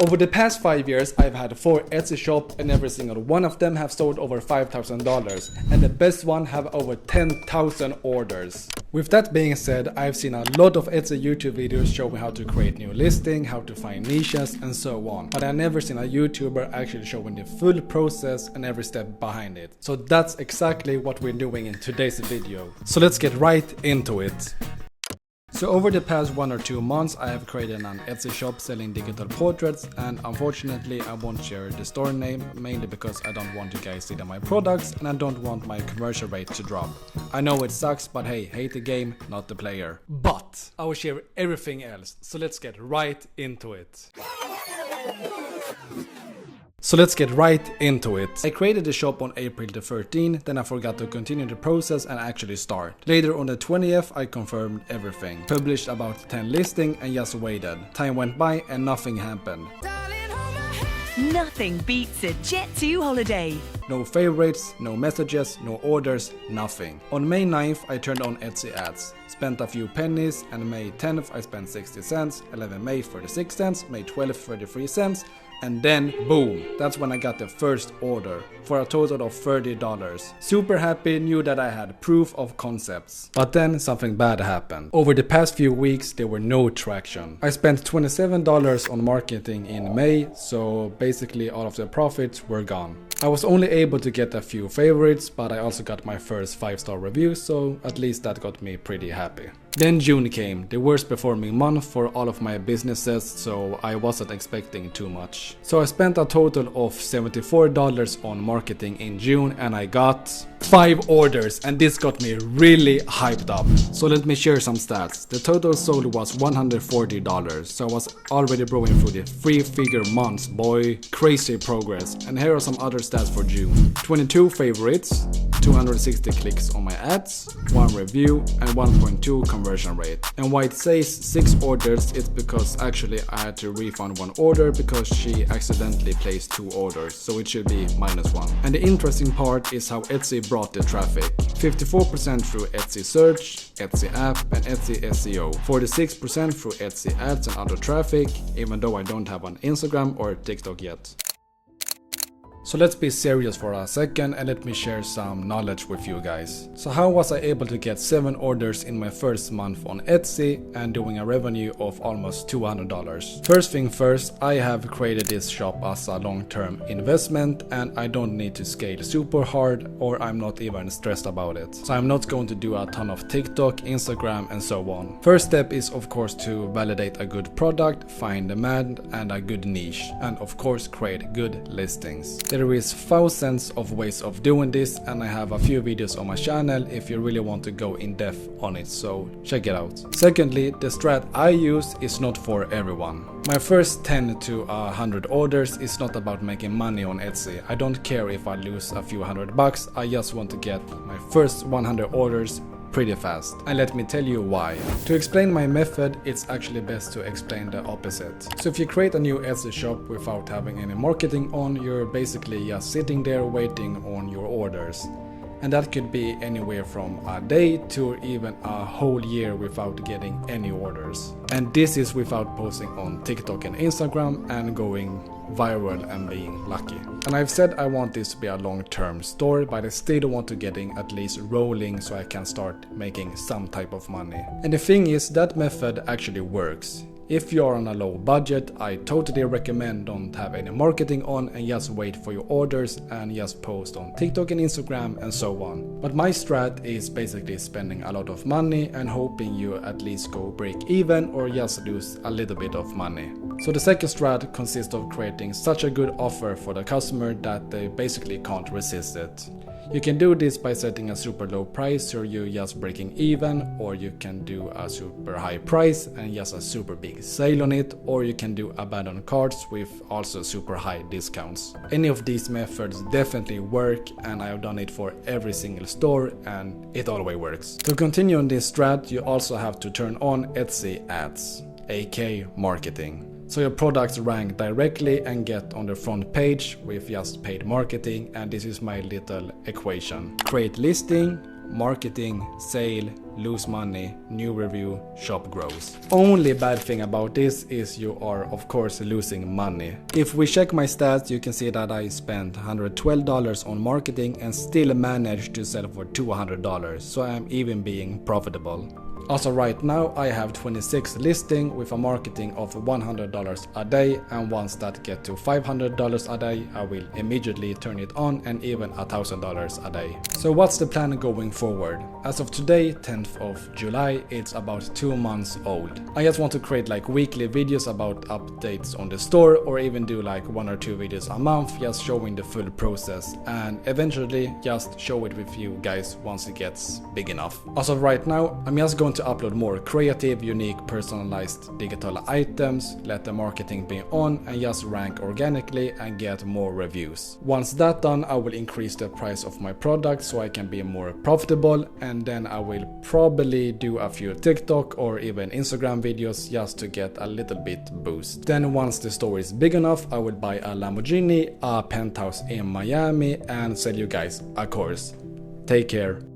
Over the past 5 years, I've had 4 Etsy shops and every single one of them have sold over $5,000 and the best one have over 10,000 orders. With that being said, I've seen a lot of Etsy YouTube videos showing how to create new listing, how to find niches and so on, but I've never seen a YouTuber actually showing the full process and every step behind it. So that's exactly what we're doing in today's video. So let's get right into it. So over the past 1 or 2 months I have created an Etsy shop selling digital portraits, and unfortunately I won't share the store name, mainly because I don't want you guys to see my products and I don't want my conversion rate to drop. I know it sucks, but hey, hate the game, not the player. But I will share everything else, so let's get right into it. I created the shop on April the 13th, then I forgot to continue the process and actually start. Later on the 20th I confirmed everything, published about 10 listings and just waited. Time went by and nothing happened. Nothing beats a Jet2 holiday. No favorites, no messages, no orders, nothing. On May 9th I turned on Etsy ads. Spent a few pennies, and May 10th I spent 60 cents, 11 May 36 cents, May 12th 33 cents, and then boom, that's when I got the first order for a total of $30. Super happy, knew that I had proof of concepts. But then something bad happened. Over the past few weeks there were no traction. I spent $27 on marketing in May, so basically all of the profits were gone. I was only able to get a few favorites, but I also got my first 5-star review, so at least that got me pretty happy. Then June came, the worst performing month for all of my businesses, so I wasn't expecting too much. So I spent a total of $74 on marketing in June and I got 5 orders, and this got me really hyped up. So let me share some stats. The total sold was $140, so I was already blowing through the 3-figure months, boy. Crazy progress. And here are some other stats for June. 22 favorites, 260 clicks on my ads, 1 review and 1.2 conversion rate. And why it says 6 orders, it's because actually I had to refund 1 order because she accidentally placed 2 orders, so it should be -1. And the interesting part is how Etsy brought the traffic. 54% through Etsy search, Etsy app and Etsy SEO. 46% through Etsy ads and other traffic, even though I don't have an Instagram or TikTok yet. So let's be serious for a second and let me share some knowledge with you guys. So how was I able to get 7 orders in my first month on Etsy and doing a revenue of almost $200? First thing first, I have created this shop as a long-term investment and I don't need to scale super hard, or I'm not even stressed about it. So I'm not going to do a ton of TikTok, Instagram and so on. First step is of course to validate a good product, find demand and a good niche, and of course create good listings. There is thousands of ways of doing this and I have a few videos on my channel if you really want to go in depth on it, so check it out. Secondly, the strat I use is not for everyone. My first 10 to 100 orders is not about making money on Etsy. I don't care if I lose a few $100, I just want to get my first 100 orders pretty fast. And let me tell you why. To explain my method, it's actually best to explain the opposite. So if you create a new Etsy shop without having any marketing on, you're basically just sitting there waiting on your orders. And that could be anywhere from a day to even a whole year without getting any orders. And this is without posting on TikTok and Instagram and going viral and being lucky. And I've said I want this to be a long-term store, but I still want to getting at least rolling so I can start making some type of money. And the thing is, that method actually works. If you're on a low budget, I totally recommend don't have any marketing on and just wait for your orders and just post on TikTok and Instagram and so on. But my strat is basically spending a lot of money and hoping you at least go break even or just lose a little bit of money. So the second strat consists of creating such a good offer for the customer that they basically can't resist it. You can do this by setting a super low price so you're just breaking even, or you can do a super high price and just a super big sale on it, or you can do abandoned carts with also super high discounts. Any of these methods definitely work and I've done it for every single store and it always works. To continue on this strat, you also have to turn on Etsy ads, aka marketing. So your products rank directly and get on the front page with just paid marketing, and this is my little equation. Create listing marketing, sale, lose money, new review, shop grows. Only bad thing about this is you are of course losing money. If we check my stats, you can see that I spent $112 on marketing and still managed to sell for $200, so I am even being profitable. Also right now I have 26 listing with a marketing of $100 a day, and once that get to $500 a day I will immediately turn it on, and even $1,000 a day. So what's the plan going forward? As of today, 10th of July, it's about 2 months old. I just want to create like weekly videos about updates on the store, or even do like 1 or 2 videos a month just showing the full process, and eventually just show it with you guys once it gets big enough. Also right now I'm just going to upload more creative, unique, personalized digital items, let the marketing be on, and just rank organically and get more reviews. Once that's done, I will increase the price of my product so I can be more profitable, and then I will probably do a few TikTok or even Instagram videos just to get a little bit boost. Then once the store is big enough, I will buy a Lamborghini, a penthouse in Miami, and sell you guys a course. Take care.